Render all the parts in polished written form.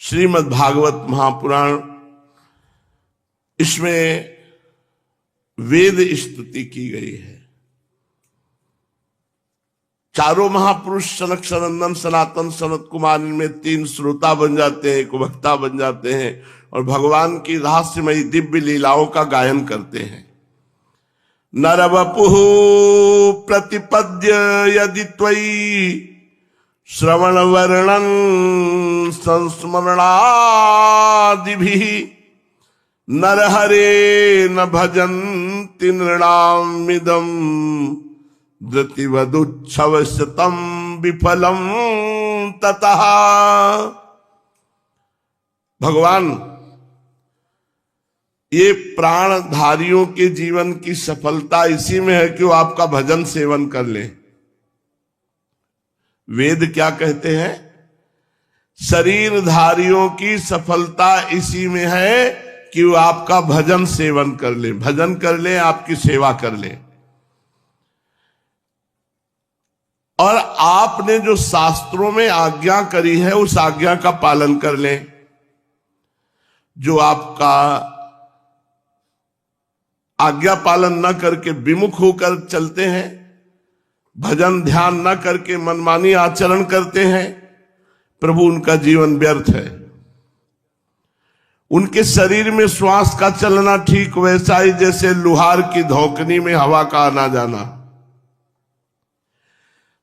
श्रीमद् भागवत महापुराण, इसमें वेद स्तुति की गई है। चारों महापुरुष सनक सनंदन सनातन सनत कुमार, इनमें 3 श्रोता बन जाते हैं, 1 वक्ता बन जाते हैं और भगवान की रहस्यमयी दिव्य लीलाओं का गायन करते हैं। नरवपुः प्रतिपद्य यदि त्वयि श्रवण वर्णन संस्मरणादिभिः नरहरे न भजन्ति नृणामिदं धृतिवदुच्छवसतं विफलं ततः। भगवान, ये प्राणधारियों के जीवन की सफलता इसी में है कि वो आपका भजन सेवन कर ले। वेद क्या कहते हैं? शरीरधारियों की सफलता इसी में है कि वो आपका भजन सेवन कर ले, भजन कर ले, आपकी सेवा कर ले। और आपने जो शास्त्रों में आज्ञा करी है उस आज्ञा का पालन कर ले। जो आपका आज्ञा पालन न करके विमुख होकर चलते हैं, भजन ध्यान न करके मनमानी आचरण करते हैं, प्रभु उनका जीवन व्यर्थ है। उनके शरीर में श्वास का चलना ठीक वैसा ही जैसे लुहार की धौकनी में हवा का आना जाना।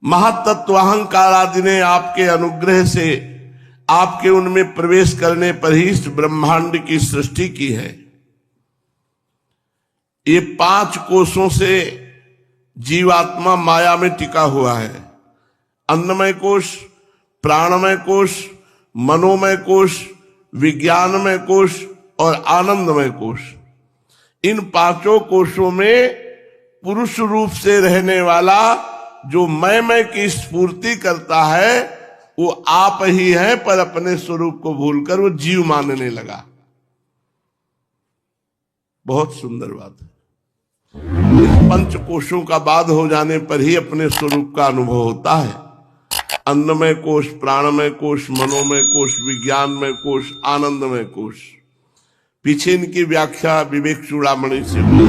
महातत्वाहंकार आदि ने आपके अनुग्रह से आपके उनमें प्रवेश करने पर ही इस ब्रह्मांड की सृष्टि की है। ये 5 कोशों से जीवात्मा माया में टिका हुआ है। अन्नमय कोश, प्राणमय कोश, मनोमय कोश, विज्ञानमय कोश और आनंदमय कोश। इन 5 कोशों में पुरुष रूप से रहने वाला जो मैं की स्फूर्ति करता है वो आप ही है, पर अपने स्वरूप को भूलकर वो जीव मानने लगा। बहुत सुंदर बात है। इन 5 कोशों का बाध हो जाने पर ही अपने स्वरूप का अनुभव होता है। अन्नमय कोश, प्राणमय कोश, मनोमय कोश, विज्ञानमय कोश, आनंदमय कोश। पीछे इनकी व्याख्या विवेक चूड़ामणि से हुई।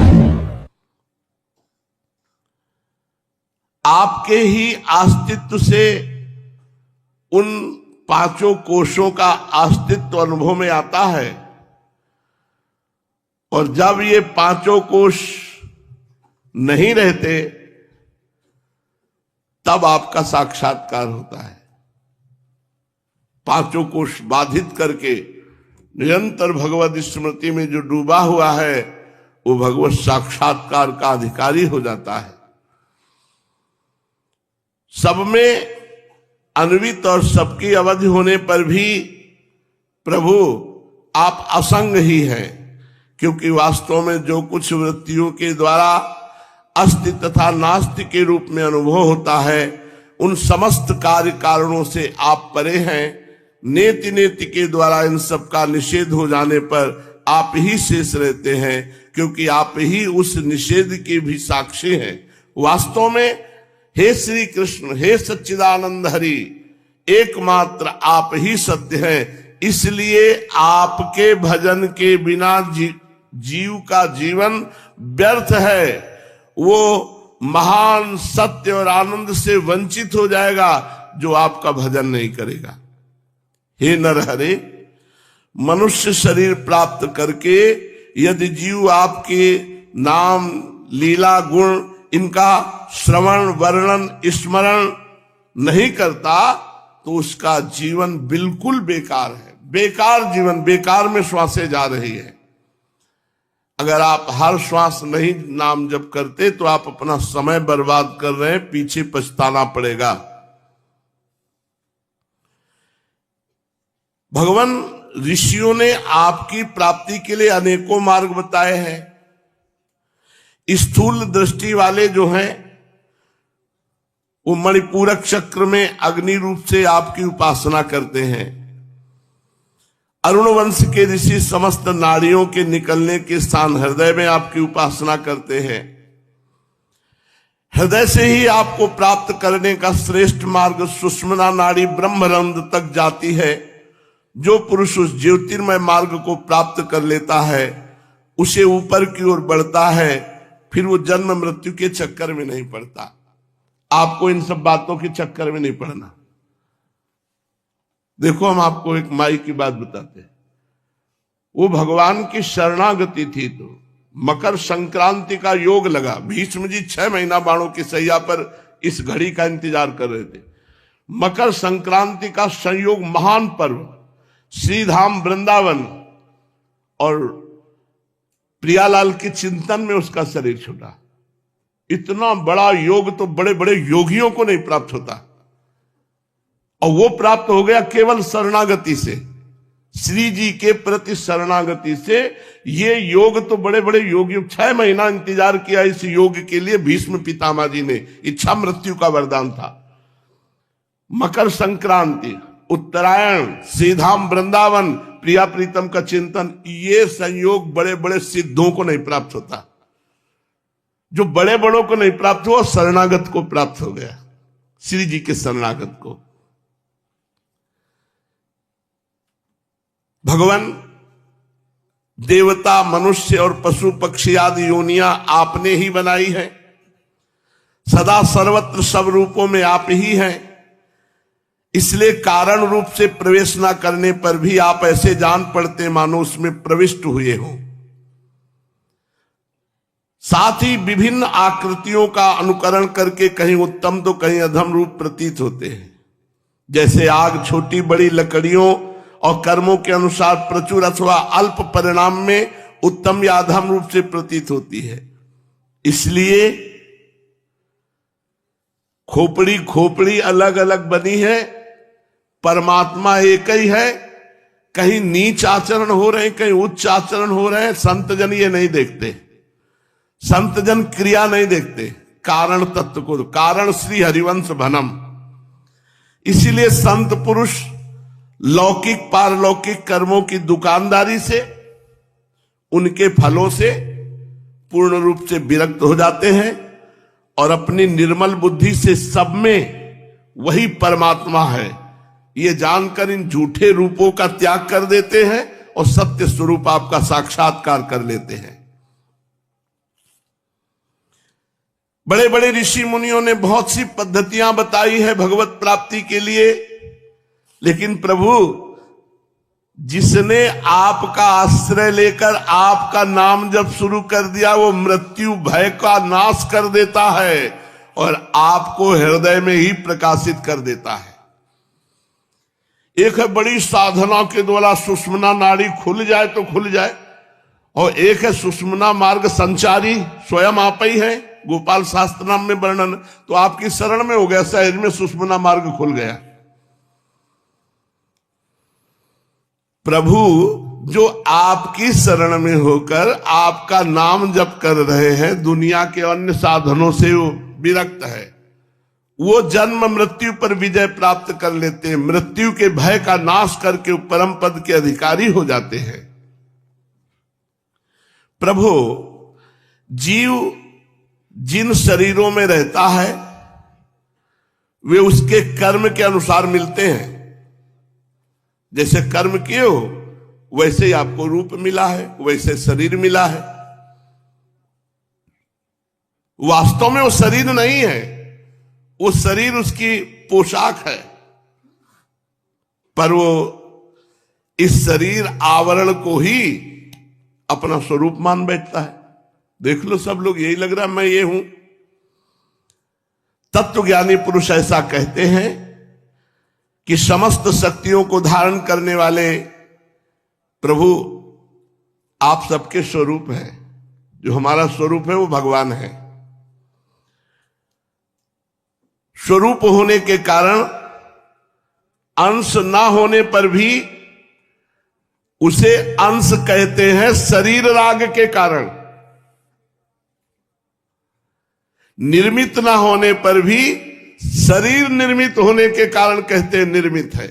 आपके ही अस्तित्व से उन 5 कोशों का अस्तित्व अनुभव में आता है, और जब ये 5 कोश नहीं रहते तब आपका साक्षात्कार होता है। 5 कोश बाधित करके निरंतर भगवत स्मृति में जो डूबा हुआ है वो भगवत साक्षात्कार का अधिकारी हो जाता है। सब में अन्वित और सबकी अवधि होने पर भी प्रभु आप असंग ही हैं, क्योंकि वास्तव में जो कुछ वृत्तियों के द्वारा अस्ति तथा नास्ति के रूप में अनुभव होता है उन समस्त कार्य कारणों से आप परे हैं। नेति नेति के द्वारा इन सब का निषेध हो जाने पर आप ही शेष रहते हैं, क्योंकि आप ही उस निषेध के भी साक्षी हैं। वास्तव में हे श्री कृष्ण, हे सच्चिदानंद हरि, एकमात्र आप ही सत्य हैं। इसलिए आपके भजन के बिना जीव का जीवन व्यर्थ है। वो महान सत्य और आनंद से वंचित हो जाएगा जो आपका भजन नहीं करेगा। हे नरहरे, मनुष्य शरीर प्राप्त करके यदि जीव आपके नाम, लीला, गुण इनका श्रवण, वर्णन, स्मरण नहीं करता तो उसका जीवन बिल्कुल बेकार है। बेकार जीवन, बेकार में श्वासें जा रही है। अगर आप हर श्वास नहीं नाम जप करते तो आप अपना समय बर्बाद कर रहे हैं, पीछे पछताना पड़ेगा। भगवान ऋषियों ने आपकी प्राप्ति के लिए अनेकों मार्ग बताए हैं। स्थूल दृष्टि वाले जो हैं वो मणिपूरक चक्र में अग्नि रूप से आपकी उपासना करते हैं। अरुण वंश के ऋषि समस्त नाड़ियों के निकलने के स्थान हृदय में आपकी उपासना करते हैं। हृदय से ही आपको प्राप्त करने का श्रेष्ठ मार्ग सुषुम्ना नाड़ी ब्रह्मरंध्र तक जाती है। जो पुरुष उस ज्योतिर्मय मार्ग को प्राप्त कर लेता है उसे ऊपर की ओर बढ़ता है, फिर वो जन्म मृत्यु के चक्कर में नहीं पड़ता। आपको इन सब बातों के चक्कर में नहीं पड़ना। देखो, हम आपको एक माई की बात बताते हैं। वो भगवान की शरणागति थी, तो मकर संक्रांति का योग लगा। भीष्म जी 6 महीना बाणों की सैया पर इस घड़ी का इंतजार कर रहे थे। मकर संक्रांति का संयोग महान पर्व, श्रीधाम वृंदावन और प्रियालाल के चिंतन में उसका शरीर छूटा। इतना बड़ा योग तो बड़े बड़े योगियों को नहीं प्राप्त होता, और वो प्राप्त हो गया केवल शरणागति से, श्री जी के प्रति शरणागति से। ये योग तो बड़े बड़े योगियों 6 महीना इंतजार किया इस योग के लिए। भीष्म पितामह जी ने, इच्छा मृत्यु का वरदान था। मकर संक्रांति, उत्तरायण, श्रीधाम वृंदावन, प्रिया प्रीतम का चिंतन, ये संयोग बड़े बड़े सिद्धों को नहीं प्राप्त होता। जो बड़े बड़ों को नहीं प्राप्त हुआ, शरणागत को प्राप्त हो गया, श्री जी के शरणागत को। भगवान, देवता, मनुष्य और पशु पक्षी आदि योनियां आपने ही बनाई है। सदा सर्वत्र सब रूपों में आप ही हैं। इसलिए कारण रूप से प्रवेश ना करने पर भी आप ऐसे जान पड़ते मानो उसमें प्रविष्ट हुए हों। साथ ही विभिन्न आकृतियों का अनुकरण करके कहीं उत्तम तो कहीं अधम रूप प्रतीत होते हैं। जैसे आग छोटी बड़ी लकड़ियों और कर्मों के अनुसार प्रचुर अथवा अल्प परिणाम में उत्तम या अधम रूप से प्रतीत होती है। इसलिए खोपड़ी खोपड़ी अलग अलग बनी है, परमात्मा एक ही है। कहीं नीच आचरण हो रहे हैं, कहीं उच्च आचरण हो रहे हैं। संतजन ये नहीं देखते, संतजन क्रिया नहीं देखते, कारण तत्व को। कारण श्री हरिवंश भनम। इसीलिए संत पुरुष लौकिक पारलौकिक कर्मों की दुकानदारी से, उनके फलों से पूर्ण रूप से विरक्त हो जाते हैं और अपनी निर्मल बुद्धि से सब में वही परमात्मा है ये जानकर इन झूठे रूपों का त्याग कर देते हैं और सत्य स्वरूप आपका साक्षात्कार कर लेते हैं। बड़े बड़े ऋषि मुनियों ने बहुत सी पद्धतियां बताई है भगवत प्राप्ति के लिए, लेकिन प्रभु, जिसने आपका आश्रय लेकर आपका नाम जब शुरू कर दिया, वो मृत्यु भय का नाश कर देता है और आपको हृदय में ही प्रकाशित कर देता है। एक है बड़ी साधना के द्वारा सुषुम्ना नाड़ी खुल जाए तो खुल जाए, और एक है सुषुम्ना मार्ग संचारी, स्वयं आप ही है। गोपाल शास्त्र नाम में वर्णन, तो आपकी शरण में हो गया, शरीर में सुषुम्ना मार्ग खुल गया। प्रभु जो आपकी शरण में होकर आपका नाम जप कर रहे हैं, दुनिया के अन्य साधनों से वो विरक्त है, वो जन्म मृत्यु पर विजय प्राप्त कर लेते हैं। मृत्यु के भय का नाश करके परम पद के अधिकारी हो जाते हैं। प्रभु, जीव जिन शरीरों में रहता है वे उसके कर्म के अनुसार मिलते हैं। जैसे कर्म किए हो वैसे ही आपको रूप मिला है, वैसे शरीर मिला है। वास्तव में वो शरीर नहीं है, वो शरीर उसकी पोशाक है, पर वो इस शरीर आवरण को ही अपना स्वरूप मान बैठता है। देख लो, सब लोग यही लग रहा है मैं ये हूं। तत्वज्ञानी पुरुष ऐसा कहते हैं कि समस्त शक्तियों को धारण करने वाले प्रभु आप सबके स्वरूप हैं। जो हमारा स्वरूप है वो भगवान है। स्वरूप होने के कारण अंश ना होने पर भी उसे अंश कहते हैं शरीर राग के कारण। निर्मित ना होने पर भी शरीर निर्मित होने के कारण कहते हैं निर्मित है।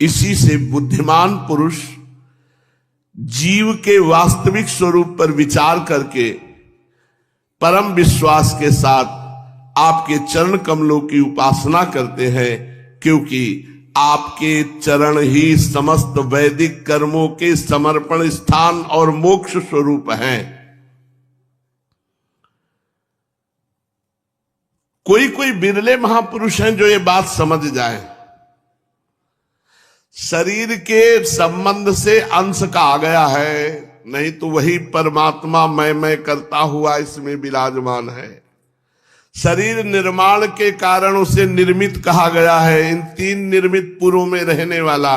इसी से बुद्धिमान पुरुष जीव के वास्तविक स्वरूप पर विचार करके परम विश्वास के साथ आपके चरण कमलों की उपासना करते हैं, क्योंकि आपके चरण ही समस्त वैदिक कर्मों के समर्पण स्थान और मोक्ष स्वरूप हैं। कोई कोई बिरले महापुरुष हैं जो ये बात समझ जाए। शरीर के संबंध से अंश कहा गया है, नहीं तो वही परमात्मा मैं करता हुआ इसमें विराजमान है। शरीर निर्माण के कारण उसे निर्मित कहा गया है। इन तीन निर्मित पुरों में रहने वाला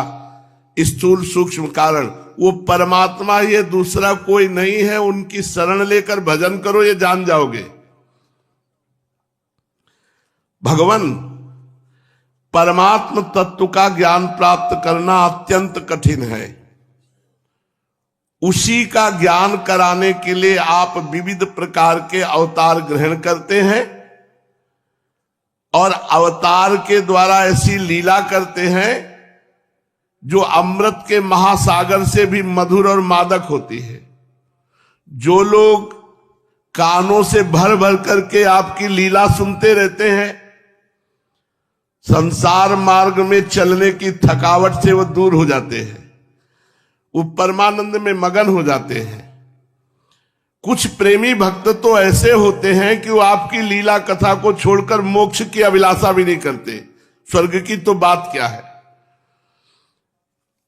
स्थूल सूक्ष्म कारण वो परमात्मा ही है, दूसरा कोई नहीं है। उनकी शरण लेकर भजन करो, ये जान जाओगे। भगवान परमात्म तत्व का ज्ञान प्राप्त करना अत्यंत कठिन है। उसी का ज्ञान कराने के लिए आप विविध प्रकार के अवतार ग्रहण करते हैं और अवतार के द्वारा ऐसी लीला करते हैं जो अमृत के महासागर से भी मधुर और मादक होती है। जो लोग कानों से भर भर करके आपकी लीला सुनते रहते हैं, संसार मार्ग में चलने की थकावट से वो दूर हो जाते हैं, वो परमानंद में मगन हो जाते हैं। कुछ प्रेमी भक्त तो ऐसे होते हैं कि वो आपकी लीला कथा को छोड़कर मोक्ष की अभिलाषा भी नहीं करते, स्वर्ग की तो बात क्या है।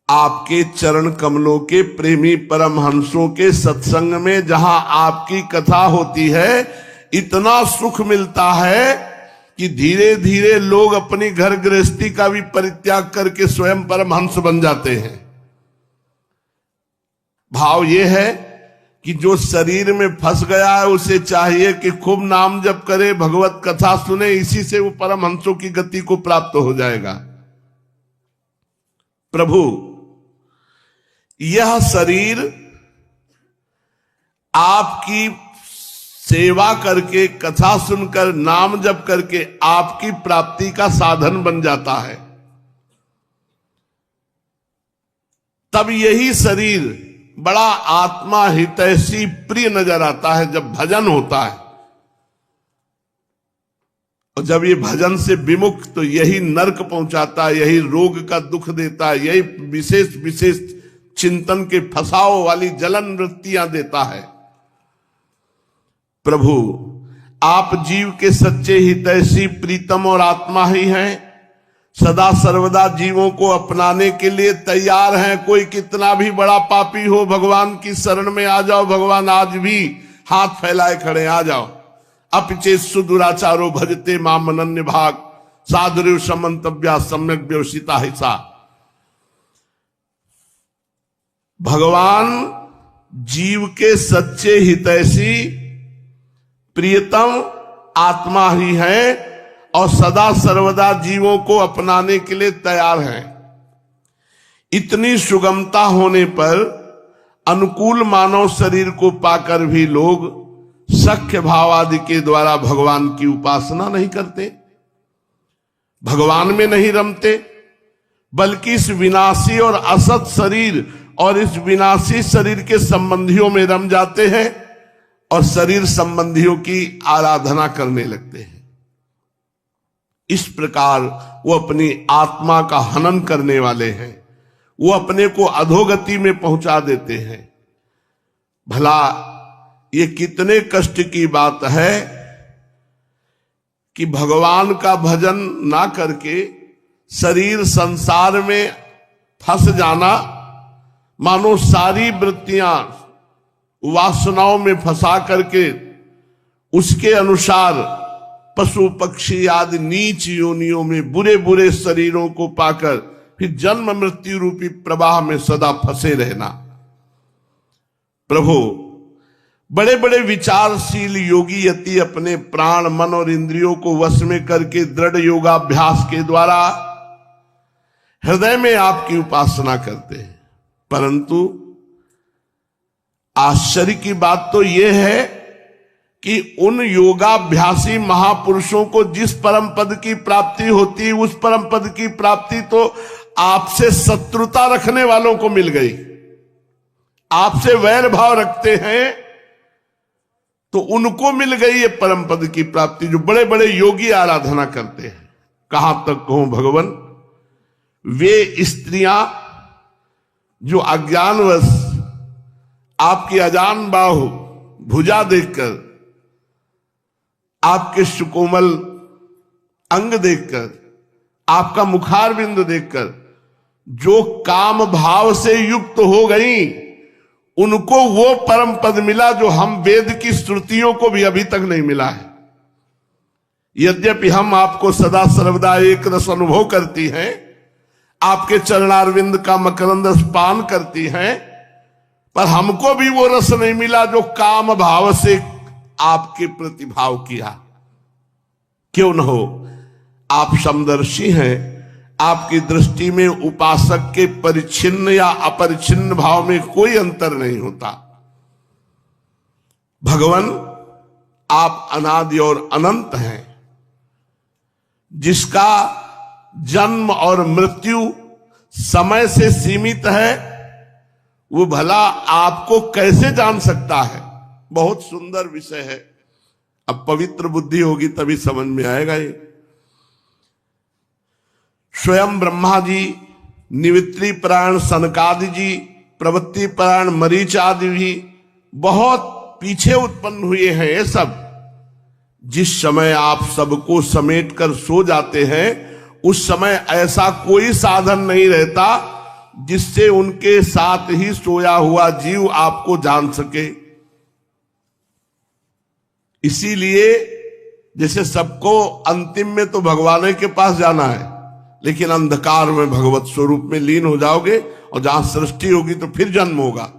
आपके चरण कमलों के प्रेमी परमहंसों के सत्संग में जहां आपकी कथा होती है, इतना सुख मिलता है कि धीरे धीरे लोग अपनी घर गृहस्थी का भी परित्याग करके स्वयं परमहंस बन जाते हैं। भाव यह है कि जो शरीर में फंस गया है उसे चाहिए कि खूब नाम जप करे, भगवत कथा सुने, इसी से वो परमहंसों की गति को प्राप्त हो जाएगा। प्रभु, यह शरीर आपकी सेवा करके, कथा सुनकर, नाम जप करके आपकी प्राप्ति का साधन बन जाता है। तब यही शरीर बड़ा आत्मा हितैषी प्रिय नजर आता है जब भजन होता है। और जब ये भजन से विमुख तो यही नरक पहुंचाता है, यही रोग का दुख देता है, यही विशेष विशेष चिंतन के फसाव वाली जलन वृत्तियां देता है। प्रभु, आप जीव के सच्चे हितैषी प्रीतम और आत्मा ही हैं। सदा सर्वदा जीवों को अपनाने के लिए तैयार हैं। कोई कितना भी बड़ा पापी हो, भगवान की शरण में आ जाओ, भगवान आज भी हाथ फैलाए खड़े, आ जाओ। अपिचेत सुदुराचारो भजते माम अनन्य भाग, साधुरेव समन्तव्या सम्यक व्यवसिता हिसा। भगवान जीव के सच्चे हितैषी प्रियतम आत्मा ही है और सदा सर्वदा जीवों को अपनाने के लिए तैयार हैं। इतनी सुगमता होने पर अनुकूल मानव शरीर को पाकर भी लोग सख्य भाव आदि के द्वारा भगवान की उपासना नहीं करते, भगवान में नहीं रमते, बल्कि इस विनाशी और असत शरीर और इस विनाशी शरीर के संबंधियों में रम जाते हैं और शरीर संबंधियों की आराधना करने लगते हैं। इस प्रकार वो अपनी आत्मा का हनन करने वाले हैं, वो अपने को अधोगति में पहुंचा देते हैं। भला ये कितने कष्ट की बात है कि भगवान का भजन ना करके शरीर संसार में फंस जाना, मानो सारी वृत्तियां वासनाओं में फंसा करके उसके अनुसार पशु पक्षी आदि नीच योनियों में बुरे बुरे शरीरों को पाकर फिर जन्म मृत्यु रूपी प्रवाह में सदा फंसे रहना। प्रभु, बड़े बड़े विचारशील योगी यति अपने प्राण, मन और इंद्रियों को वश में करके दृढ़ योगाभ्यास के द्वारा हृदय में आपकी उपासना करते हैं, परंतु आश्चर्य की बात तो यह है कि उन योगाभ्यासी महापुरुषों को जिस परम पद की प्राप्ति होती, उस परम पद की प्राप्ति तो आपसे शत्रुता रखने वालों को मिल गई। आपसे वैर भाव रखते हैं तो उनको मिल गई ये परम पद की प्राप्ति, जो बड़े बड़े योगी आराधना करते हैं। कहां तक कहूं भगवान, वे स्त्रियां जो अज्ञानवश आपकी अजान बाहु भुजा देखकर, आपके सुकोमल अंग देखकर, आपका मुखारविंद देखकर जो काम भाव से युक्त हो गई, उनको वो परम पद मिला जो हम वेद की श्रुतियों को भी अभी तक नहीं मिला है। यद्यपि हम आपको सदा सर्वदा एक रस अनुभव करती हैं, आपके चरणारविंद का मकरंद पान करती हैं, पर हमको भी वो रस नहीं मिला जो काम भाव से आपके प्रतिभाव किया। क्यों न हो, आप समदर्शी हैं, आपकी दृष्टि में उपासक के परिच्छिन्न या अपरिच्छिन्न भाव में कोई अंतर नहीं होता। भगवान आप अनादि और अनंत हैं, जिसका जन्म और मृत्यु समय से सीमित है, वो भला आपको कैसे जान सकता है। बहुत सुंदर विषय है, अब पवित्र बुद्धि होगी तभी समझ में आएगा ये। स्वयं ब्रह्मा जी, निवित्री परायण सनकादि जी, प्रवृत्ति परायण मरीच आदि भी बहुत पीछे उत्पन्न हुए हैं। ये सब जिस समय आप सबको समेट कर सो जाते हैं, उस समय ऐसा कोई साधन नहीं रहता जिससे उनके साथ ही सोया हुआ जीव आपको जान सके। इसीलिए जैसे सबको अंतिम में तो भगवान के पास जाना है, लेकिन अंधकार में भगवत स्वरूप में लीन हो जाओगे और जहां सृष्टि होगी तो फिर जन्म होगा।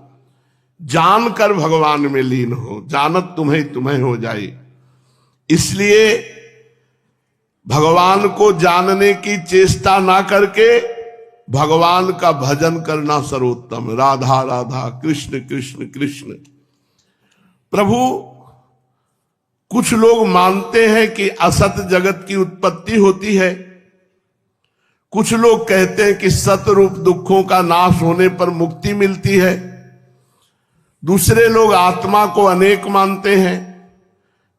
जानकर भगवान में लीन हो, जानत तुम्हें तुम्हें हो जाए। इसलिए भगवान को जानने की चेष्टा ना करके भगवान का भजन करना सर्वोत्तम। राधा राधा कृष्ण कृष्ण कृष्ण। प्रभु, कुछ लोग मानते हैं कि असत जगत की उत्पत्ति होती है, कुछ लोग कहते हैं कि सतरूप दुखों का नाश होने पर मुक्ति मिलती है, दूसरे लोग आत्मा को अनेक मानते हैं,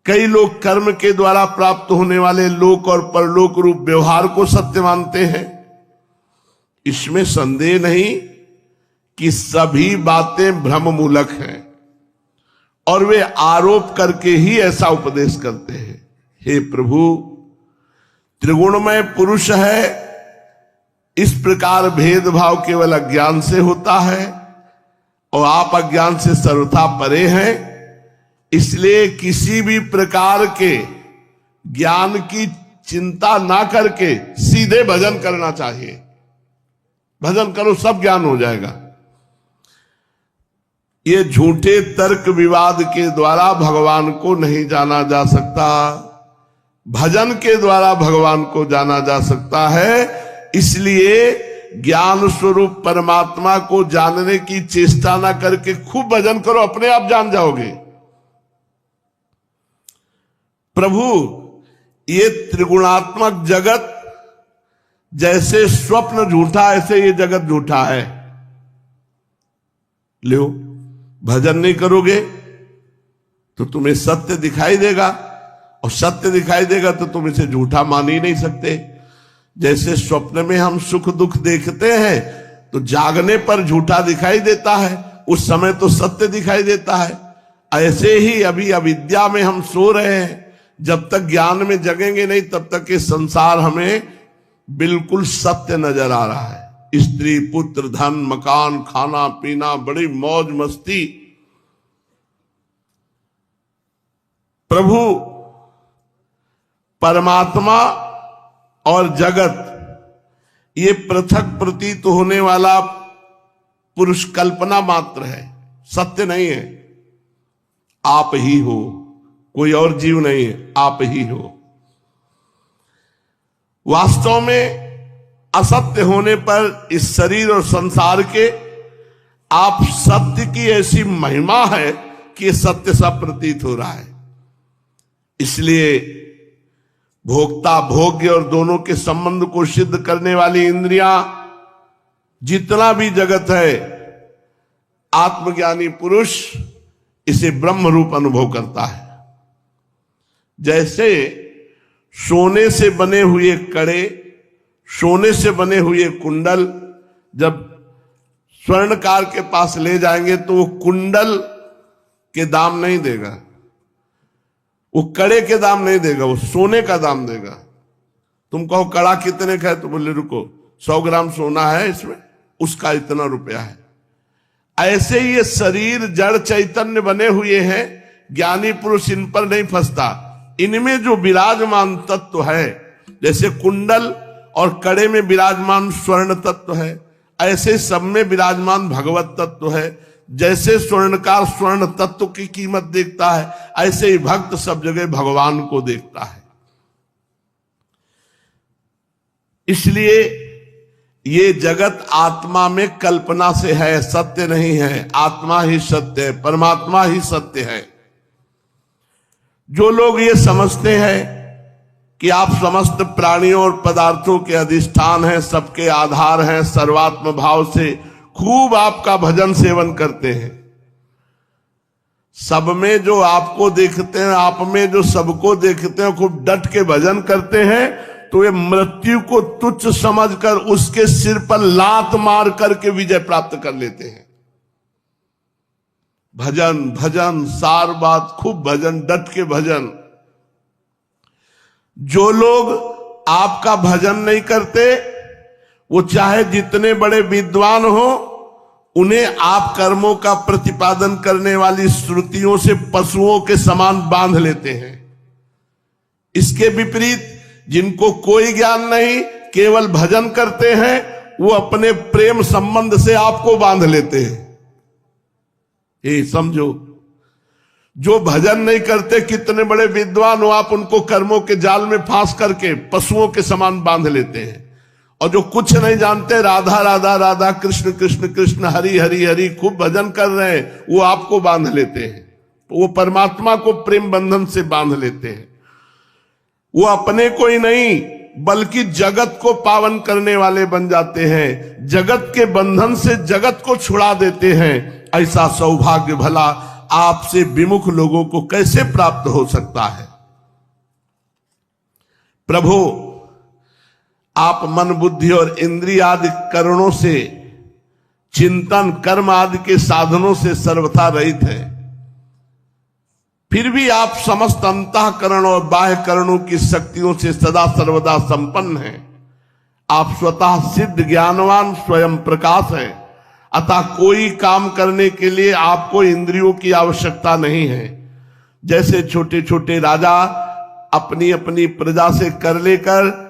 कई लोग कर्म के द्वारा प्राप्त होने वाले लोक और परलोक रूप व्यवहार को सत्य मानते हैं। इसमें संदेह नहीं कि सभी बातें भ्रम मूलक हैं और वे आरोप करके ही ऐसा उपदेश करते हैं। हे प्रभु, त्रिगुणमय पुरुष है, इस प्रकार भेदभाव केवल अज्ञान से होता है और आप अज्ञान से सर्वथा परे हैं। इसलिए किसी भी प्रकार के ज्ञान की चिंता ना करके सीधे भजन करना चाहिए। भजन करो, सब ज्ञान हो जाएगा। ये झूठे तर्क विवाद के द्वारा भगवान को नहीं जाना जा सकता, भजन के द्वारा भगवान को जाना जा सकता है। इसलिए ज्ञान स्वरूप परमात्मा को जानने की चेष्टा ना करके खूब भजन करो, अपने आप जान जाओगे। प्रभु, ये त्रिगुणात्मक जगत जैसे स्वप्न झूठा, ऐसे ये जगत झूठा है। लो, भजन नहीं करोगे तो तुम्हें सत्य दिखाई देगा, और सत्य दिखाई देगा तो तुम इसे झूठा मान ही नहीं सकते। जैसे स्वप्न में हम सुख दुख देखते हैं तो जागने पर झूठा दिखाई देता है, उस समय तो सत्य दिखाई देता है। ऐसे ही अभी अविद्या में हम सो रहे हैं, जब तक ज्ञान में जगेंगे नहीं तब तक ये संसार हमें बिल्कुल सत्य नजर आ रहा है। स्त्री पुत्र धन मकान खाना पीना बड़ी मौज मस्ती। प्रभु, परमात्मा और जगत ये पृथक प्रतीत होने वाला पुरुष कल्पना मात्र है, सत्य नहीं है। आप ही हो, कोई और जीव नहीं है, आप ही हो। वास्तव में असत्य होने पर इस शरीर और संसार के आप सत्य की ऐसी महिमा है कि ये सत्य सा प्रतीत हो रहा है। इसलिए भोक्ता भोग्य और दोनों के संबंध को सिद्ध करने वाली इंद्रियां, जितना भी जगत है, आत्मज्ञानी पुरुष इसे ब्रह्म रूप अनुभव करता है। जैसे सोने से बने हुए कड़े सोने से बने हुए कुंडल जब स्वर्णकार के पास ले जाएंगे तो वो कुंडल के दाम नहीं देगा, वो कड़े के दाम नहीं देगा, वो सोने का दाम देगा। तुम कहो कड़ा कितने का है, तो बोले रुको 100 ग्राम सोना है इसमें, उसका इतना रुपया है। ऐसे ही ये शरीर जड़ चैतन्य बने हुए हैं, ज्ञानी पुरुष इन पर नहीं फंसता। इनमें जो विराजमान तत्व है, जैसे कुंडल और कड़े में विराजमान स्वर्ण तत्व है, ऐसे सब में विराजमान भगवत तत्व है। जैसे स्वर्णकार स्वर्ण तत्व की कीमत देखता है, ऐसे ही भक्त सब जगह भगवान को देखता है। इसलिए ये जगत आत्मा में कल्पना से है, सत्य नहीं है। आत्मा ही सत्य है, परमात्मा ही सत्य है। जो लोग ये समझते हैं कि आप समस्त प्राणियों और पदार्थों के अधिष्ठान हैं, सबके आधार हैं, सर्वात्म भाव से खूब आपका भजन सेवन करते हैं, सब में जो आपको देखते हैं, आप में जो सबको देखते हैं, खूब डट के भजन करते हैं, तो ये मृत्यु को तुच्छ समझकर उसके सिर पर लात मार करके विजय प्राप्त कर लेते हैं। भजन भजन सार बात, खूब भजन, डट के भजन। जो लोग आपका भजन नहीं करते, वो चाहे जितने बड़े विद्वान हो, उन्हें आप कर्मों का प्रतिपादन करने वाली श्रुतियों से पशुओं के समान बांध लेते हैं। इसके विपरीत जिनको कोई ज्ञान नहीं, केवल भजन करते हैं, वो अपने प्रेम संबंध से आपको बांध लेते हैं। ये समझो, जो भजन नहीं करते, कितने बड़े विद्वान हो, आप उनको कर्मों के जाल में फांस करके पशुओं के समान बांध लेते हैं। और जो कुछ नहीं जानते, राधा राधा राधा, कृष्ण कृष्ण कृष्ण, हरि हरि हरि, खूब भजन कर रहे हैं, वो आपको बांध लेते हैं। वो परमात्मा को प्रेम बंधन से बांध लेते हैं। वो अपने को ही नहीं, बल्कि जगत को पावन करने वाले बन जाते हैं। जगत के बंधन से जगत को छुड़ा देते हैं। ऐसा सौभाग्य भला आपसे विमुख लोगों को कैसे प्राप्त हो सकता है। प्रभु, आप मन बुद्धि और इंद्रिय आदि करणों से, चिंतन कर्म आदि के साधनों से सर्वथा रहित है, फिर भी आप समस्त अंतःकरण और बाह्य करणों की शक्तियों से सदा सर्वदा संपन्न हैं। आप स्वतः सिद्ध ज्ञानवान स्वयं प्रकाश हैं। अतः कोई काम करने के लिए आपको इंद्रियों की आवश्यकता नहीं है। जैसे छोटे छोटे राजा अपनी अपनी प्रजा से कर लेकर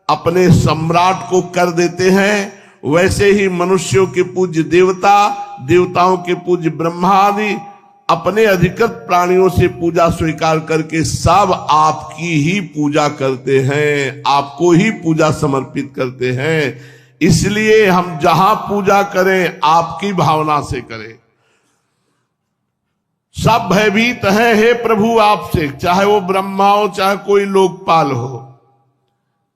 अपने सम्राट को कर देते हैं, वैसे ही मनुष्यों के पूज्य देवता, देवताओं के पूज्य ब्रह्मा आदि अपने अधिकृत प्राणियों से पूजा स्वीकार करके सब आपकी ही पूजा करते हैं, आपको ही पूजा समर्पित करते हैं। इसलिए हम जहां पूजा करें, आपकी भावना से करें। सब भयभीत हैं हे प्रभु आपसे, चाहे वो ब्रह्मा हो, चाहे कोई लोकपाल हो।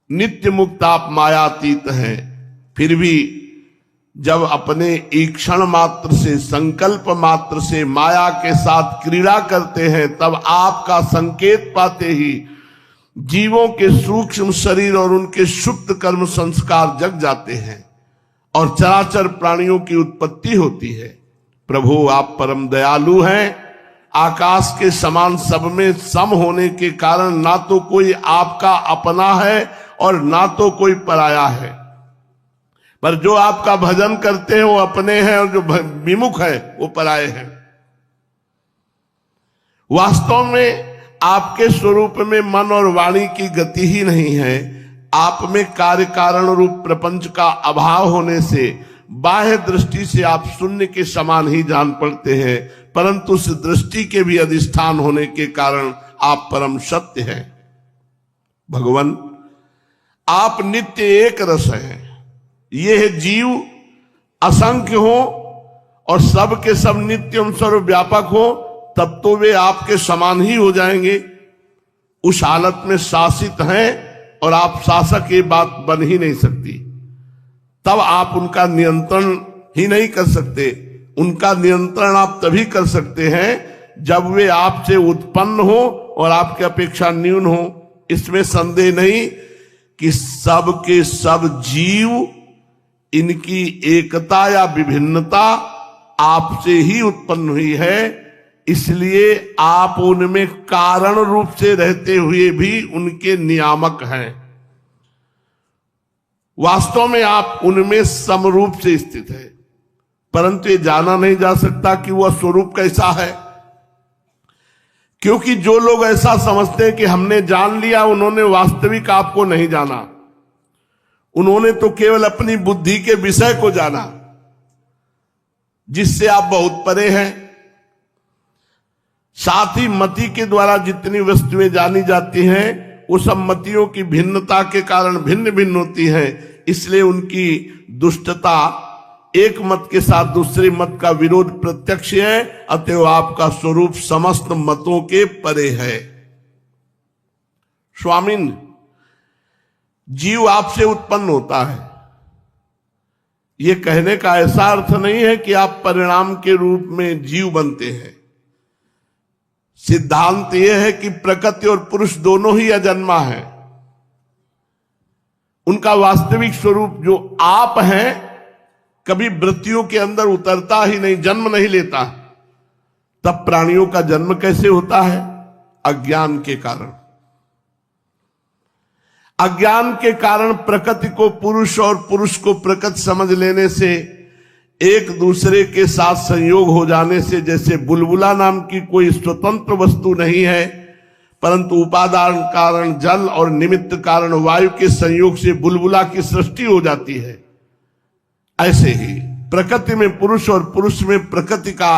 नित्य मुक्त आप मायातीत हैं, फिर भी जब अपने ईक्षण मात्र से, संकल्प मात्र से माया के साथ क्रीड़ा करते हैं, तब आपका संकेत पाते ही जीवों के सूक्ष्म शरीर और उनके सुप्त कर्म संस्कार जग जाते हैं और चराचर प्राणियों की उत्पत्ति होती है। प्रभु, आप परम दयालु हैं। आकाश के समान सब में सम होने के कारण ना तो कोई आपका अपना है और ना तो कोई पराया है, पर जो आपका भजन करते हैं वो अपने हैं और जो विमुख है वो पराये हैं। वास्तव में आपके स्वरूप में मन और वाणी की गति ही नहीं है। आप में कार्य कारण रूप प्रपंच का अभाव होने से बाह्य दृष्टि से आप शून्य के समान ही जान पड़ते हैं, परंतु उस दृष्टि के भी अधिष्ठान होने के कारण आप परम सत्य हैं। भगवान, आप नित्य एक रस हैं। ये जीव असंख्य हो और सब के सब नित्यम सर्वव्यापक हो, तब तो वे आपके समान ही हो जाएंगे। उस हालत में शासित हैं और आप शासक, ये बात बन ही नहीं सकती। तब आप उनका नियंत्रण ही नहीं कर सकते। उनका नियंत्रण आप तभी कर सकते हैं जब वे आपसे उत्पन्न हो और आपकी अपेक्षा न्यून हो। इसमें संदेह नहीं कि सब के सब जीव, इनकी एकता या विभिन्नता आपसे ही उत्पन्न हुई है, इसलिए आप उनमें कारण रूप से रहते हुए भी उनके नियामक हैं। वास्तव में आप उनमें समरूप से स्थित है, परंतु ये जाना नहीं जा सकता कि वह स्वरूप कैसा है, क्योंकि जो लोग ऐसा समझते हैं कि हमने जान लिया, उन्होंने वास्तविक आपको नहीं जाना। उन्होंने तो केवल अपनी बुद्धि के विषय को जाना, जिससे आप बहुत परे हैं। साथ ही मति के द्वारा जितनी वस्तुएं जानी जाती हैं, वो सब मतियों की भिन्नता के कारण भिन्न भिन्न होती हैं, इसलिए उनकी दुष्टता एक मत के साथ दूसरे मत का विरोध प्रत्यक्ष है। अतएव आपका स्वरूप समस्त मतों के परे है। स्वामिन, जीव आपसे उत्पन्न होता है, यह कहने का ऐसा अर्थ नहीं है कि आप परिणाम के रूप में जीव बनते हैं। सिद्धांत यह है कि प्रकृति और पुरुष दोनों ही अजन्मा है। उनका वास्तविक स्वरूप जो आप हैं, कभी वृत्तियों के अंदर उतरता ही नहीं, जन्म नहीं लेता। तब प्राणियों का जन्म कैसे होता है? अज्ञान के कारण। अज्ञान के कारण प्रकृति को पुरुष और पुरुष को प्रकृति समझ लेने से, एक दूसरे के साथ संयोग हो जाने से, जैसे बुलबुला नाम की कोई स्वतंत्र वस्तु नहीं है, परंतु उपादान कारण जल और निमित्त कारण वायु के संयोग से बुलबुला की सृष्टि हो जाती है, ऐसे ही प्रकृति में पुरुष और पुरुष में प्रकृति का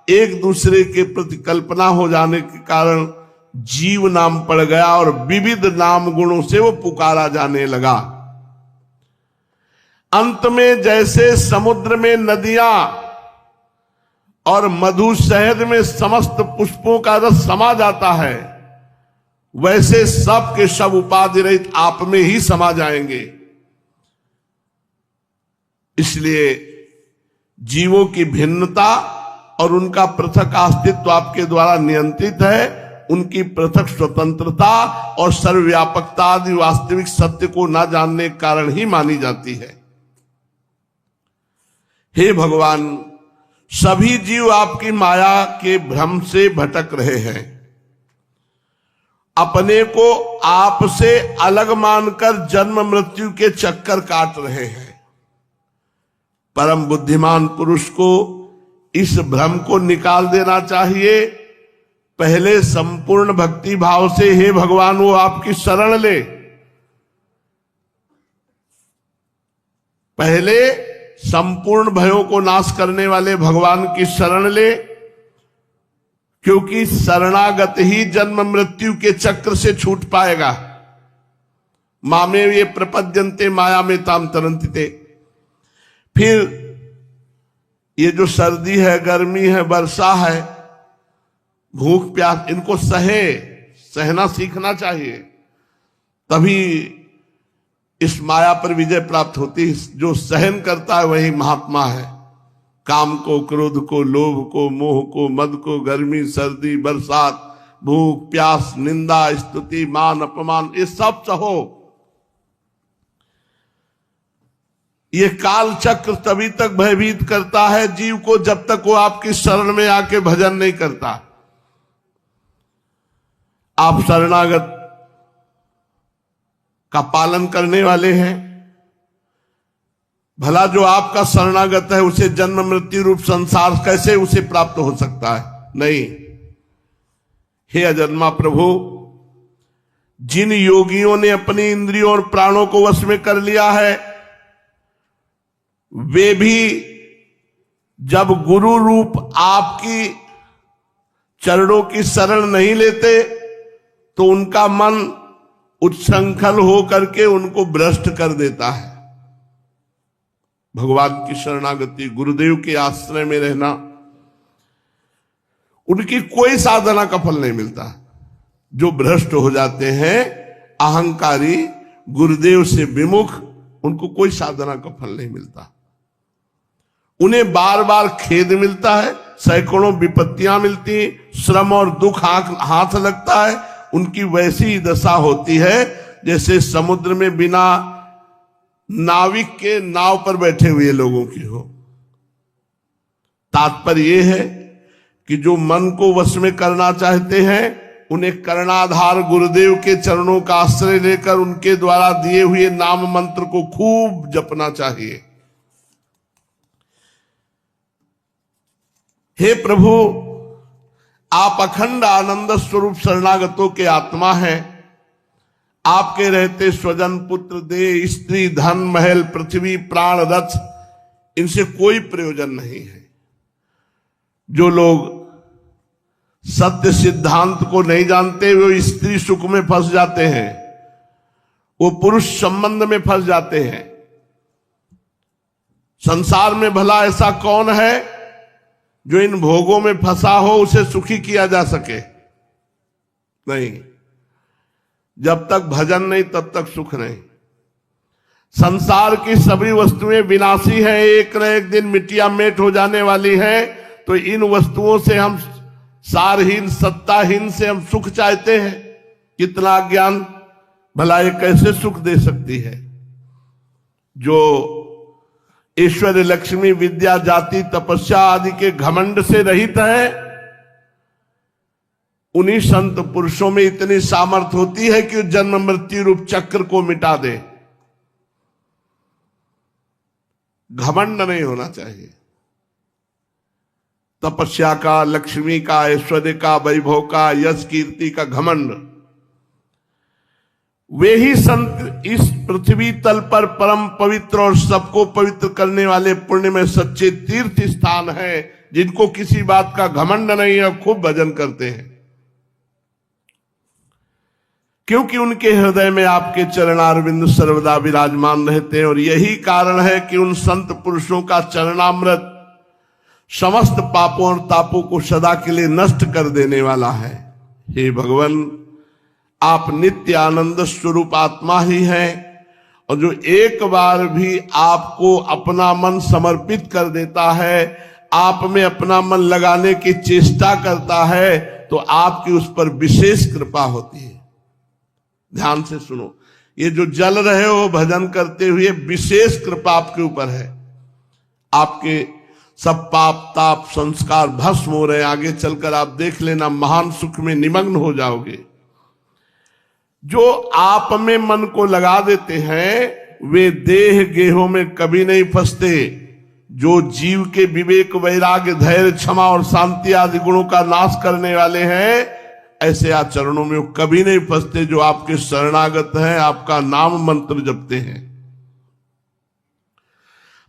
एक दूसरे के प्रति कल्पना हो जाने के कारण जीव नाम पड़ गया और विविध नाम गुणों से वो पुकारा जाने लगा। अंत में जैसे समुद्र में नदियां और मधु शहद में समस्त पुष्पों का रस समा जाता है, वैसे सब के सब उपाधि रहित आप में ही समा जाएंगे। इसलिए जीवों की भिन्नता और उनका पृथक अस्तित्व आपके द्वारा नियंत्रित है। उनकी पृथक स्वतंत्रता और सर्वव्यापकता आदि वास्तविक सत्य को न जानने के कारण ही मानी जाती है। हे भगवान, सभी जीव आपकी माया के भ्रम से भटक रहे हैं, अपने को आपसे अलग मानकर जन्म मृत्यु के चक्कर काट रहे हैं। परम बुद्धिमान पुरुष को इस भ्रम को निकाल देना चाहिए। पहले संपूर्ण भक्ति भाव से हे भगवान वो आपकी शरण ले। पहले संपूर्ण भयों को नाश करने वाले भगवान की शरण ले, क्योंकि शरणागत ही जन्म मृत्यु के चक्र से छूट पाएगा। मामे ये प्रपद्यन्ते माया में ताम तरंतिते। फिर ये जो सर्दी है, गर्मी है, वर्षा है, भूख प्यास, इनको सहना सीखना चाहिए, तभी इस माया पर विजय प्राप्त होती है। जो सहन करता है वही महात्मा है। काम को, क्रोध को, लोभ को, मोह को, मद को, गर्मी, सर्दी, बरसात, भूख प्यास, निंदा, स्तुति, मान अपमान, ये सब सहो। ये काल चक्र तभी तक भयभीत करता है जीव को जब तक वो आपकी शरण में आके भजन नहीं करता। आप शरणागत का पालन करने वाले हैं, भला जो आपका शरणागत है उसे जन्म मृत्यु रूप संसार कैसे उसे प्राप्त हो सकता है? नहीं। हे अजन्मा प्रभु, जिन योगियों ने अपनी इंद्रियों और प्राणों को वश में कर लिया है, वे भी जब गुरु रूप आपकी चरणों की शरण नहीं लेते तो उनका मन उच्छृंखल होकर के उनको भ्रष्ट कर देता है। भगवान की शरणागति, गुरुदेव के आश्रय में रहना, उनकी कोई साधना का फल नहीं मिलता। जो भ्रष्ट हो जाते हैं, अहंकारी, गुरुदेव से विमुख, उनको कोई साधना का फल नहीं मिलता। उन्हें बार बार खेद मिलता है, सैकड़ों विपत्तियां मिलती, श्रम और दुख हाथ लगता है। उनकी वैसी दशा होती है जैसे समुद्र में बिना नाविक के नाव पर बैठे हुए लोगों की हो। तात्पर्य यह है कि जो मन को वश में करना चाहते हैं उन्हें कर्णाधार गुरुदेव के चरणों का आश्रय लेकर उनके द्वारा दिए हुए नाम मंत्र को खूब जपना चाहिए। हे प्रभु, आप अखंड आनंद स्वरूप शरणागतों के आत्मा हैं। आपके रहते स्वजन, पुत्र, देह, स्त्री, धन, महल, पृथ्वी, प्राण, रथ, इनसे कोई प्रयोजन नहीं है। जो लोग सत्य सिद्धांत को नहीं जानते वो स्त्री सुख में फंस जाते हैं, वो पुरुष संबंध में फंस जाते हैं। संसार में भला ऐसा कौन है जो इन भोगों में फंसा हो, उसे सुखी किया जा सके? नहीं। जब तक भजन नहीं तब तक सुख नहीं। संसार की सभी वस्तुएं विनाशी हैं, एक न एक दिन मिट्टियां मेट हो जाने वाली हैं। तो इन वस्तुओं से हम सारहीन, सत्ताहीन से हम सुख चाहते हैं। कितना ज्ञान, भला ये कैसे सुख दे सकती है? जो ईश्वर, लक्ष्मी, विद्या, जाति, तपस्या आदि के घमंड से रहित है, उन्हीं संत पुरुषों में इतनी सामर्थ्य होती है कि जन्म मृत्यु रूप चक्र को मिटा दे। घमंड नहीं होना चाहिए। तपस्या का, लक्ष्मी का, ऐश्वर्य का, वैभव का, यश कीर्ति का घमंड। वे ही संत इस पृथ्वी तल पर परम पवित्र और सबको पवित्र करने वाले पुण्य में सच्चे तीर्थ स्थान है, जिनको किसी बात का घमंड नहीं है, खूब भजन करते हैं। क्योंकि उनके हृदय में आपके चरणारविंद सर्वदा विराजमान रहते हैं। और यही कारण है कि उन संत पुरुषों का चरणामृत समस्त पापों और तापों को सदा के लिए नष्ट कर देने वाला है। हे भगवान, आप नित्य आनंद स्वरूप आत्मा ही हैं, और जो एक बार भी आपको अपना मन समर्पित कर देता है, आप में अपना मन लगाने की चेष्टा करता है, तो आपकी उस पर विशेष कृपा होती है। ध्यान से सुनो, ये जो जल रहे हो भजन करते हुए, विशेष कृपा आपके ऊपर है। आपके सब पाप ताप संस्कार भस्म हो रहे हैं। आगे चलकर आप देख लेना, महान सुख में निमग्न हो जाओगे। जो आप में मन को लगा देते हैं वे देह गेहों में कभी नहीं फंसते। जो जीव के विवेक, वैराग्य, धैर्य, क्षमा और शांति आदि गुणों का नाश करने वाले हैं, ऐसे आचरणों में वो कभी नहीं फंसते। जो आपके शरणागत हैं, आपका नाम मंत्र जपते हैं।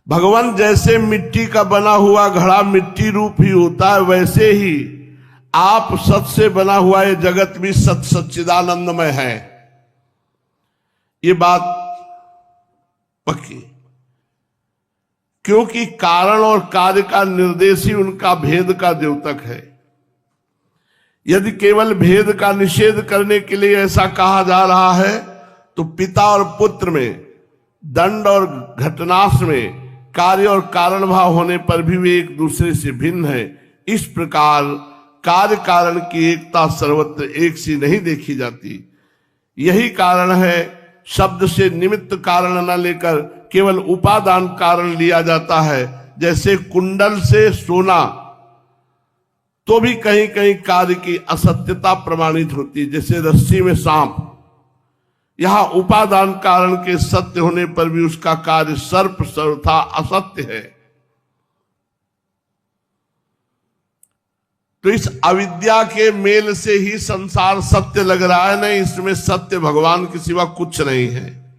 भगवान जैसे मिट्टी का बना हुआ घड़ा मिट्टी रूप ही होता है, वैसे ही आप सत से बना हुआ ये जगत भी सत सच्चिदानंदमय है। ये बात पक्की, क्योंकि कारण और कार्य का निर्देश ही उनका भेद का द्योतक है। यदि केवल भेद का निषेध करने के लिए ऐसा कहा जा रहा है, तो पिता और पुत्र में, दंड और घटनाश में, कार्य और कारण भाव होने पर भी वे एक दूसरे से भिन्न है। इस प्रकार कार्य कारण की एकता सर्वत्र एक सी नहीं देखी जाती। यही कारण है शब्द से निमित्त कारण न लेकर केवल उपादान कारण लिया जाता है। जैसे कुंडल से सोना, तो भी कहीं कहीं कार्य की असत्यता प्रमाणित होती है। जैसे रस्सी में सांप, यहां उपादान कारण के सत्य होने पर भी उसका कार्य सर्प सर्वथा असत्य है। तो इस अविद्या के मेल से ही संसार सत्य लग रहा है। नहीं, इसमें सत्य भगवान के सिवा कुछ नहीं है।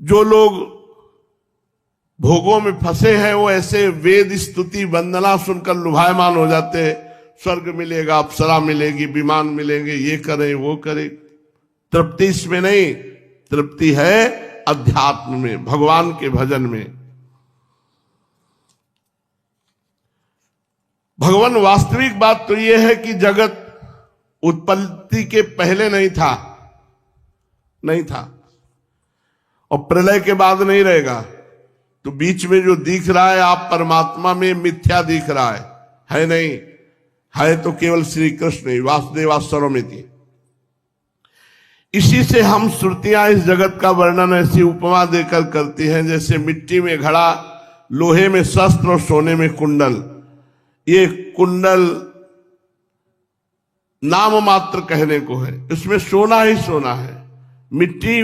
जो लोग भोगों में फंसे हैं, वो ऐसे वेद स्तुति वंदना सुनकर लुभायमान हो जाते हैं। स्वर्ग मिलेगा, अप्सरा मिलेगी, विमान मिलेंगे, ये करें वो करें। तृप्ति इसमें नहीं, तृप्ति है अध्यात्म में, भगवान के भजन में। भगवान, वास्तविक बात तो यह है कि जगत उत्पत्ति के पहले नहीं था और प्रलय के बाद नहीं रहेगा। तो बीच में जो दिख रहा है आप परमात्मा में, मिथ्या दिख रहा है नहीं, है तो केवल श्री कृष्ण ही। वासुदेवास्वरों में थी। इसी से हम श्रुतियां इस जगत का वर्णन ऐसी उपमा देकर करती हैं, जैसे मिट्टी में घड़ा, लोहे में शस्त्र और सोने में कुंडल। ये कुंडल नाम मात्र कहने को है, इसमें सोना ही सोना है। मिट्टी,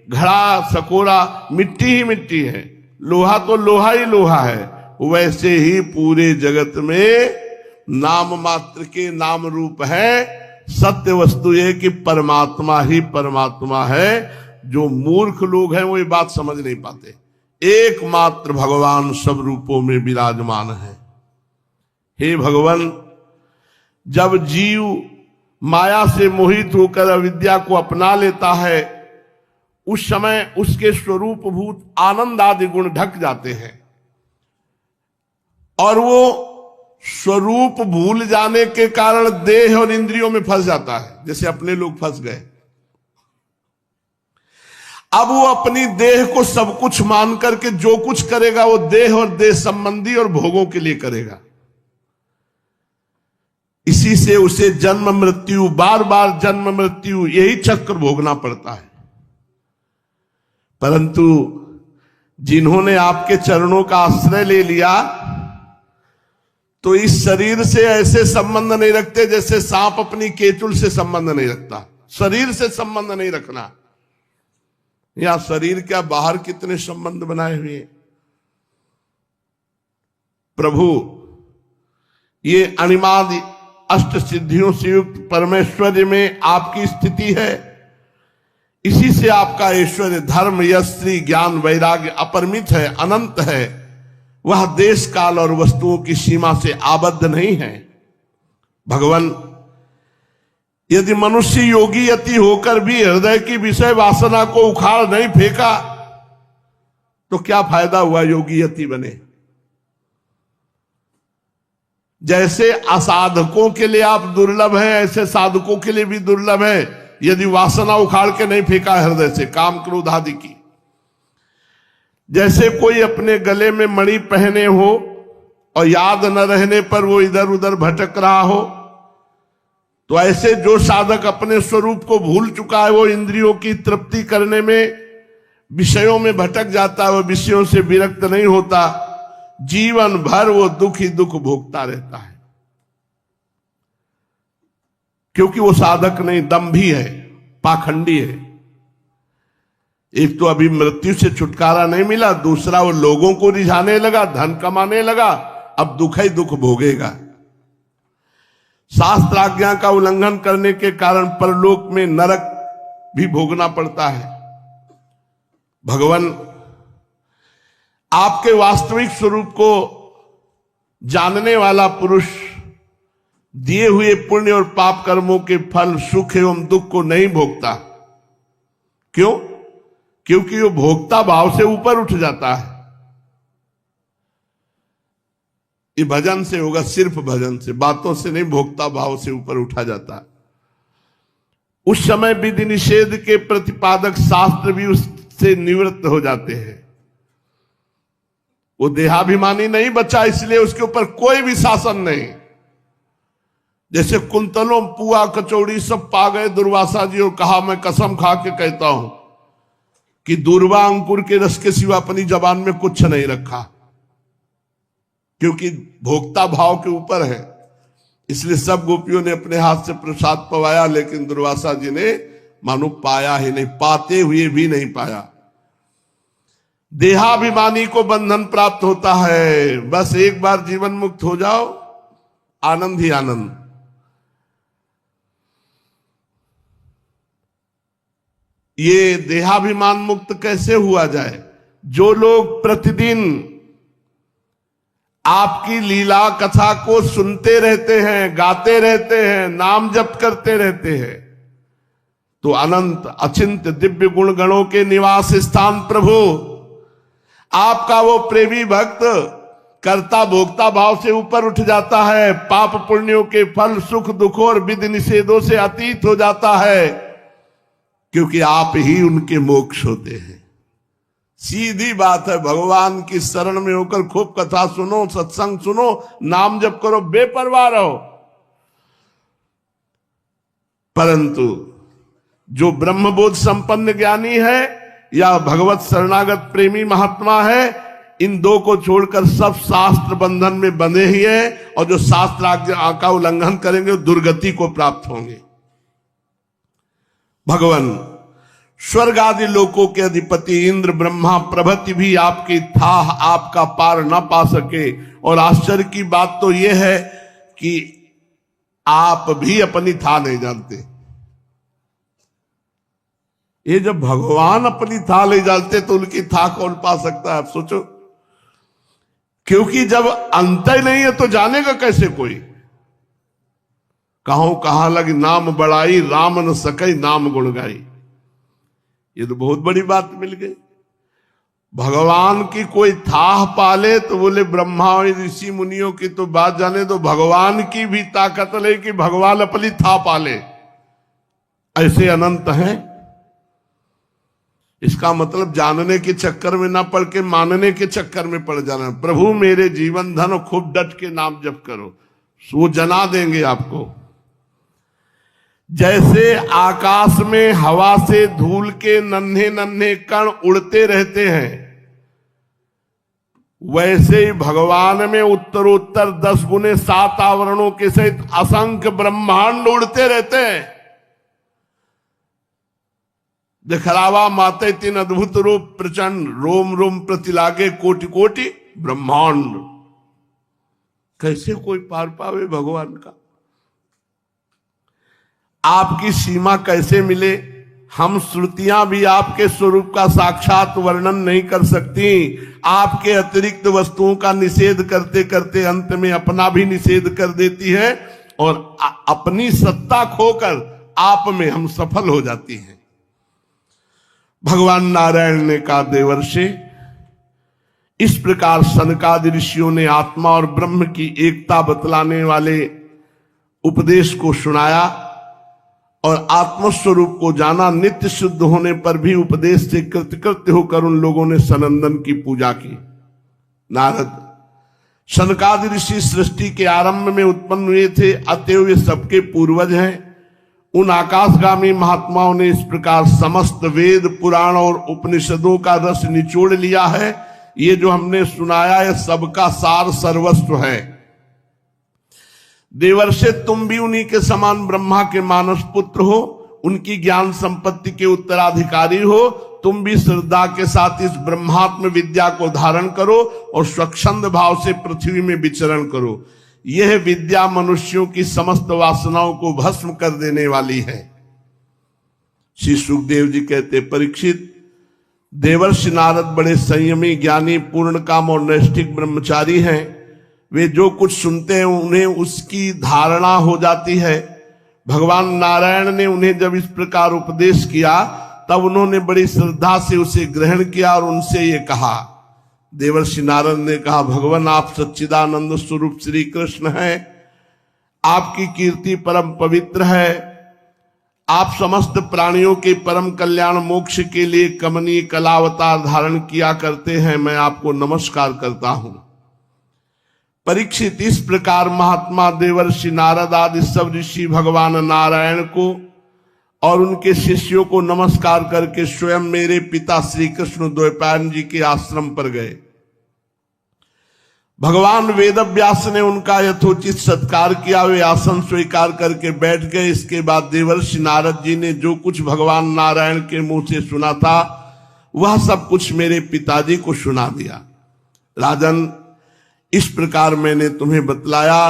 घड़ा, सकोरा मिट्टी ही मिट्टी है, लोहा तो लोहा ही लोहा है। वैसे ही पूरे जगत में नाम मात्र के नाम रूप है। सत्य वस्तु ये कि परमात्मा ही परमात्मा है। जो मूर्ख लोग हैं वो ये बात समझ नहीं पाते। एकमात्र भगवान सब रूपों में विराजमान है। हे भगवान, जब जीव माया से मोहित होकर अविद्या को अपना लेता है, उस समय उसके स्वरूप भूत आनंद आदि गुण ढक जाते हैं और वो स्वरूप भूल जाने के कारण देह और इंद्रियों में फंस जाता है, जैसे अपने लोग फंस गए। अब वो अपनी देह को सब कुछ मान करके जो कुछ करेगा वो देह और देह संबंधी और भोगों के लिए करेगा। इसी से उसे जन्म मृत्यु, बार बार जन्म मृत्यु, यही चक्र भोगना पड़ता है। परंतु जिन्होंने आपके चरणों का आश्रय ले लिया, तो इस शरीर से ऐसे संबंध नहीं रखते जैसे सांप अपनी केचुल से संबंध नहीं रखता। शरीर से संबंध नहीं रखना। या शरीर क्या, बाहर कितने संबंध बनाए हुए हैं। प्रभु, ये अनिमादि अष्ट सिद्धियों से युक्त परमेश्वर्य में आपकी स्थिति है। इसी से आपका ऐश्वर्य, धर्म, यश, श्री, ज्ञान, वैराग्य अपरिमित है, अनंत है। वह देश काल और वस्तुओं की सीमा से आबद्ध नहीं है। भगवान, यदि मनुष्य योगी यति होकर भी हृदय की विषय वासना को उखाड़ नहीं फेंका, तो क्या फायदा हुआ योगी यति बने। जैसे असाधकों के लिए आप दुर्लभ हैं, ऐसे साधकों के लिए भी दुर्लभ है। यदि वासना उखाड़ के नहीं फेंका हृदय से, काम क्रोध आदि की। जैसे कोई अपने गले में मणि पहने हो और याद न रहने पर वो इधर उधर भटक रहा हो, तो ऐसे जो साधक अपने स्वरूप को भूल चुका है, वो इंद्रियों की तृप्ति करने में, विषयों में भटक जाता है, वो विषयों से विरक्त नहीं होता। जीवन भर वो दुख ही दुख भोगता रहता है, क्योंकि वो साधक नहीं, दंभी है, पाखंडी है। एक तो अभी मृत्यु से छुटकारा नहीं मिला, दूसरा वो लोगों को रिझाने लगा, धन कमाने लगा, अब दुख ही दुख भोगेगा। शास्त्र आज्ञा का उल्लंघन करने के कारण परलोक में नरक भी भोगना पड़ता है। भगवान, आपके वास्तविक स्वरूप को जानने वाला पुरुष दिए हुए पुण्य और पाप कर्मों के फल, सुख एवं दुख को नहीं भोगता। क्यों? क्योंकि वो भोक्ता भाव से ऊपर उठ जाता है। ये भजन से होगा, सिर्फ भजन से, बातों से नहीं, भोक्ता भाव से ऊपर उठा जाता है। उस समय विधि निषेध के प्रतिपादक शास्त्र भी उससे निवृत्त हो जाते हैं। वो देहाभिमानी नहीं बचा, इसलिए उसके ऊपर कोई भी शासन नहीं। जैसे कुंतलों, पुआ, कचौड़ी सब पा गए दुर्वासा जी और कहा, मैं कसम खा के कहता हूं कि दूर्वा अंकुर के रस के सिवा अपनी जबान में कुछ नहीं रखा, क्योंकि भोक्ता भाव के ऊपर है। इसलिए सब गोपियों ने अपने हाथ से प्रसाद पवाया, लेकिन दुर्वासा जी ने मानो पाया ही नहीं, पाते हुए भी नहीं पाया। देहाभिमानी को बंधन प्राप्त होता है। बस एक बार जीवन मुक्त हो जाओ, आनंद ही आनंद। ये देहाभिमान मुक्त कैसे हुआ जाए? जो लोग प्रतिदिन आपकी लीला कथा को सुनते रहते हैं, गाते रहते हैं, नाम जप करते रहते हैं, तो अनंत अचिंत दिव्य गुण गणों के निवास स्थान प्रभु, आपका वो प्रेमी भक्त कर्ता भोक्ता भाव से ऊपर उठ जाता है। पाप पुण्यों के फल, सुख दुखों और विधि निषेधों से अतीत हो जाता है, क्योंकि आप ही उनके मोक्ष होते हैं। सीधी बात है। भगवान की शरण में होकर खूब कथा सुनो, सत्संग सुनो, नाम जप करो, बेपरवाह रहो। परंतु जो ब्रह्मबोध संपन्न ज्ञानी है या भगवत शरणागत प्रेमी महात्मा है, इन दो को छोड़कर सब शास्त्र बंधन में बंधे ही हैं, और जो शास्त्र आज्ञा का उल्लंघन करेंगे वो दुर्गति को प्राप्त होंगे। भगवान स्वर्ग आदि लोकों के अधिपति इंद्र ब्रह्मा प्रभृति भी आपकी थाह आपका पार न पा सके। और आश्चर्य की बात तो यह है कि आप भी अपनी थाह नहीं जानते। ये जब भगवान अपनी थाह नहीं जानते तो उनकी थाह कौन पा सकता है, आप सोचो। क्योंकि जब अंत ही नहीं है तो जानेगा कैसे कोई। कहो कहा लग नाम बढ़ाई, राम न सकई नाम गुण गाई। ये तो बहुत बड़ी बात मिल गई। भगवान की कोई थाह पाले तो बोले ब्रह्मा और ऋषि मुनियों की तो बात जाने दो, भगवान की भी ताकत ले कि भगवान अपनी थाह पाले, ऐसे अनंत हैं। इसका मतलब जानने के चक्कर में ना पड़ के मानने के चक्कर में पड़ जाना। प्रभु मेरे जीवन धन, खूब डट के नाम जप करो, वो जना देंगे आपको। जैसे आकाश में हवा से धूल के नन्हे नन्हे कण उड़ते रहते हैं, वैसे ही भगवान में उत्तरोत्तर 10 गुने 7 आवरणों के सहित असंख्य ब्रह्मांड उड़ते रहते हैं। दिखलावा माते तीन अद्भुत रूप प्रचंड, रोम रोम प्रति लागे कोटि कोटि ब्रह्मांड। कैसे कोई पार पावे भगवान का? आपकी सीमा कैसे मिले? हम श्रुतियां भी आपके स्वरूप का साक्षात वर्णन नहीं कर सकती। आपके अतिरिक्त वस्तुओं का निषेध करते करते अंत में अपना भी निषेध कर देती है, और अपनी सत्ता खोकर आप में हम सफल हो जाती हैं। भगवान नारायण ने कहा, देवर्षि, इस प्रकार सनकादि ऋषियों ने आत्मा और ब्रह्म की एकता बतलाने वाले उपदेश को सुनाया और आत्मस्वरूप को जाना। नित्य शुद्ध होने पर भी उपदेश से कृतकृत्य होकर उन लोगों ने सनंदन की पूजा की। नारद, सनकादि ऋषि सृष्टि के आरंभ में उत्पन्न हुए थे, अतएव ये सबके पूर्वज हैं। उन आकाशगामी महात्माओं ने इस प्रकार समस्त वेद पुराण और उपनिषदों का रस निचोड़ लिया है। ये जो हमने सुनाया है सबका सार सर्वस्व है। देवर्षि, तुम भी उन्हीं के समान ब्रह्मा के मानस पुत्र हो, उनकी ज्ञान संपत्ति के उत्तराधिकारी हो। तुम भी श्रद्धा के साथ इस ब्रह्मात्म विद्या को धारण करो और स्वच्छंद भाव से पृथ्वी में विचरण करो। यह विद्या मनुष्यों की समस्त वासनाओं को भस्म कर देने वाली है। श्री सुखदेव जी कहते, परीक्षित, देवर्षि नारद बड़े संयमी, ज्ञानी, पूर्ण काम और नैष्ठिक ब्रह्मचारी हैं। वे जो कुछ सुनते हैं उन्हें उसकी धारणा हो जाती है। भगवान नारायण ने उन्हें जब इस प्रकार उपदेश किया तब उन्होंने बड़ी श्रद्धा से उसे ग्रहण किया और उनसे ये कहा। देवर्षि नारद ने कहा, भगवान आप सच्चिदानंद स्वरूप श्री कृष्ण हैं। आपकी कीर्ति परम पवित्र है। आप समस्त प्राणियों के परम कल्याण मोक्ष के लिए कमनीय कलावतार धारण किया करते हैं। मैं आपको नमस्कार करता हूं। परीक्षित, इस प्रकार महात्मा देवर्षि नारद आदि सब ऋषि भगवान नारायण को और उनके शिष्यों को नमस्कार करके स्वयं मेरे पिता श्री कृष्ण द्वैपायन जी के आश्रम पर गए। भगवान वेदव्यास ने उनका यथोचित सत्कार किया। वे आसन स्वीकार करके बैठ गए। इसके बाद देवर्षि नारद जी ने जो कुछ भगवान नारायण के मुंह से सुना था वह सब कुछ मेरे पिताजी को सुना दिया। राजन, इस प्रकार मैंने तुम्हें बतलाया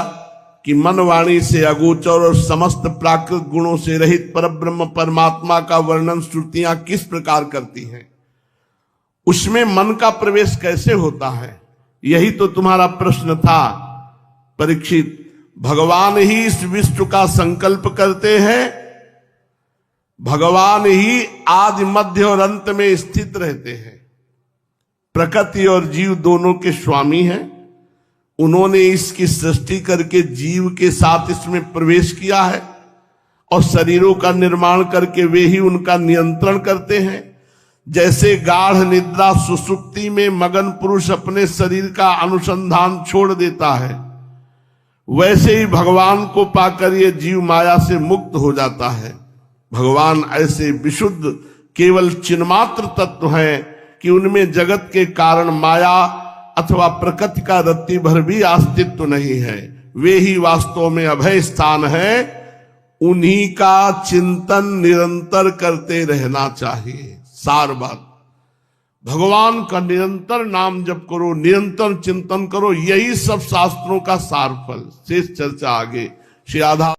कि मन वाणी से अगोचर और समस्त प्राकृत गुणों से रहित परब्रह्म परमात्मा का वर्णन श्रुतियां किस प्रकार करती हैं, उसमें मन का प्रवेश कैसे होता है, यही तो तुम्हारा प्रश्न था। परीक्षित, भगवान ही इस विश्व का संकल्प करते हैं। भगवान ही आदि मध्य और अंत में स्थित रहते हैं। प्रकृति और जीव दोनों के स्वामी हैं। उन्होंने इसकी सृष्टि करके जीव के साथ इसमें प्रवेश किया है और शरीरों का निर्माण करके वे ही उनका नियंत्रण करते हैं। जैसे गाढ़ निद्रा सुसुप्ति में मगन पुरुष अपने शरीर का अनुसंधान छोड़ देता है, वैसे ही भगवान को पाकर ये जीव माया से मुक्त हो जाता है। भगवान ऐसे विशुद्ध केवल चिन्मात्र तत्व हैं कि उनमें जगत के कारण माया अथवा प्रकृति का रत्ती भर भी अस्तित्व नहीं है। वे ही वास्तव में अभय स्थान है। उन्हीं का चिंतन निरंतर करते रहना चाहिए। सार बात, भगवान का निरंतर नाम जप करो, निरंतर चिंतन करो, यही सब शास्त्रों का सार फल। शेष चर्चा आगे। श्री आधा